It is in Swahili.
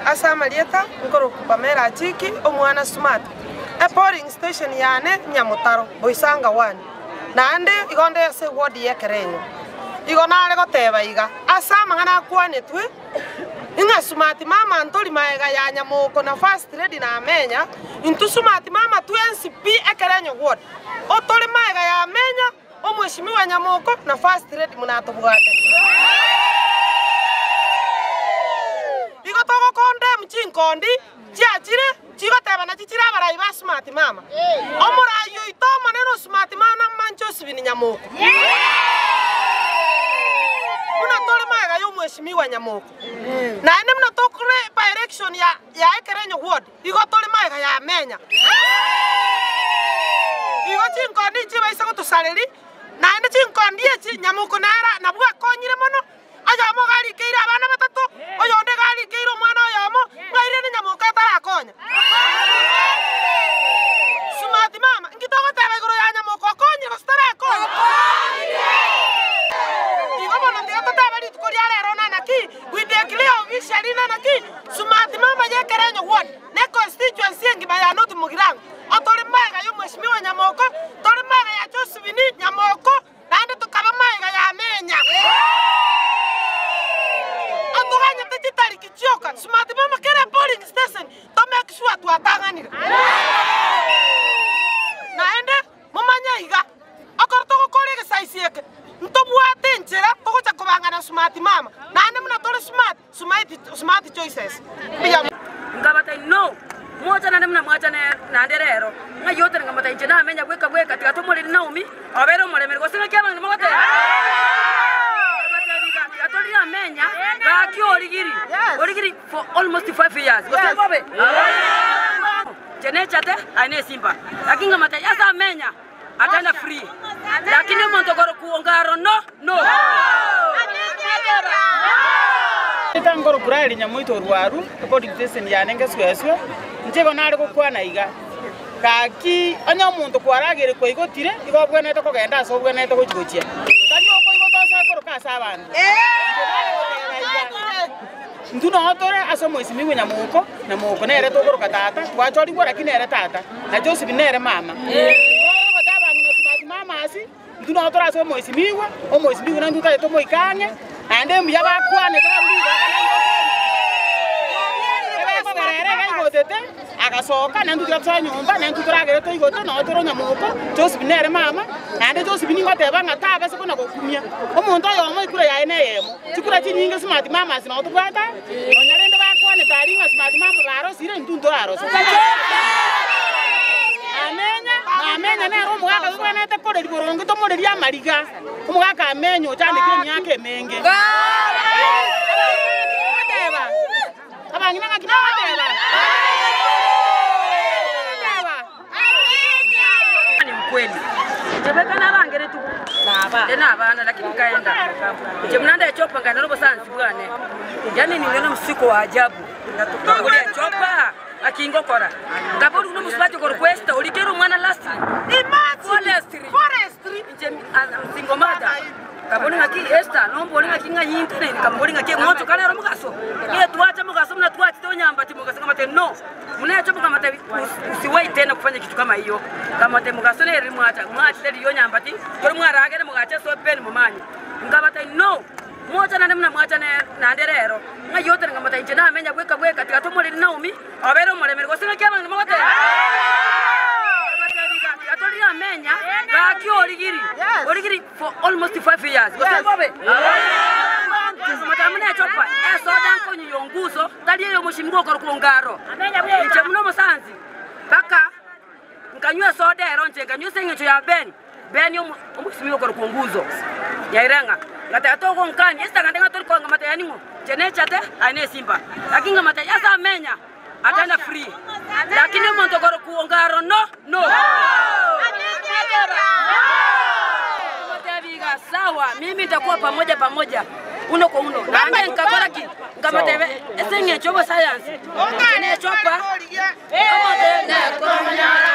asa Marieta ngoro kupamera chiki omwana smart a polling station yane Nyamutaro Boisanga 1 nande igonde se ward yekerenyo igonale goteba iga asa mangana kwanetwe inga smart mama ntoli maega ya Nyamuko na first lady na amenya intu smart mama tu NCP ekerenyo ward otole maega ya amenya omweshimiwa Nyamuko na first lady munatobwate igotogo konde mchinkondi chiachire chigoteba na chichira barai ba smart mama omurayo itoma neno smart mama mancho sibini Nyamuko munatole maega yo mweshimiwa Nyamuko na ene munatokure by election ya ekerenyo ward igotole maega ya amenya igo chinkondi chiba isa gotusaleri na ene chinkondi echi Nyamuko nara nabwa konyire mono ayamo gali keira abana batatu oyonde gali keira mwana oyamo ngaire ni Nyamuko atarakonya smart mama ngitogo tebe goro ya Nyamuko konye gostarakonya igo bono ndiga tebe litukoria lero nanaki we declare officially nanaki smart mama yekerenyo ward ne constituency ngima ya not mugirango atole maega yo mweshimiwa Nyamuko tole maega ya Josephine Nyamuko nande tukaba maega ya amenya atuganya digitali kichoka smart mama kera polling station to make sure tuatanganira naende mumanya iga akorto kokorege saisieke ntobwate njera togocha kubangana smart mama nande munatole smart choices ngabata no moja nande muna mwacha nande rero ngayote ngabata injena amenya bweka tigato muri Naomi abero mulemere gosinga kyabanga namagate atoli amenya gaki origiri for almost 5 years gosinga jene chate ane simba lakini ngamata yasa amenya atenda free lakini montogoro kuongaro no Itangoro kurali Nyamuito Rwaru polling station yanenge sweswe ntego nari gukwana iga kaki anya muntu kwaragire ko igotire igobwenete kugenda aso bwenete guchigochia kandi oko igotosa koroka sabandi ntuno otore aso mwesimiwe Nyamuko nere tokoroka tata kwachori gora kinere tata na Joseph nere mama gotabangi na smart mama asi ntuno otore aso mwesimiwe na ntuta to moikange ande mbiya bakwane akasoka nandu gatsa nyumba nandu turagere to igoto no toro Nyamuko Joseph nere mama ande Joseph ni ngoteba ngata base kuna gokumia omuntu oyomo ikura ya ene yemo tikura chinyinge smart mama sino tubata onyarende bakwane taringa smart mama baro sire ntunto aro amenya ne ro mugaka bwana te kore borongo to more ya mariga mugaka amenyo chandike myake menge abangina ngakina bateba ni mkweli tebekana bangere tu na abana lakini kaenda je mnanda chopa ngana robo sansi bwane yani ni ngena msiko wa ajabu natukangulia chopa akingokora ngabodi uno musbaje ko request ulikero mwana last forestry nje singomada kaboni ngaki esta nombo ngaki nganyinte ne kaboni ngaki moto kana ro mugaso ye tuacha mugaso mna tuacha to nyamba ti mugaso kama te no muna chopa kama te usiwai tena kufanya kitu kama hiyo kama te mugaso ne rimwacha te yo nyamba ti ko mwara agere mugacha so pen mumanyi ngaba te no moja nande muna mwacha nande rero ngayote ngamata injena amenya bweka tigato muri Naomi abero mulemere gosinga kyabanga namagate atoli amenya gaki origiri for almost 5 years gosinga mata muna chopa eso danko nyonguzo tali yo mushimgo ko kulongaro nje muno musanzi baka nkanywa soda ero nje nkanywa sengecho ya beni omusimiko ko kunguzo yairenga ngata atoko nkani esta ngata ngatori ko ngamata yaningo jene chate ane simba lakini ngamata yasa amenya atenda free lakini montogoro kuongaro no mtabiga sawa mimi nitakuwa pamoja uno kwa uno na ngakora ki ngamata esenge chobo science ene chopa kama tena kwa nyara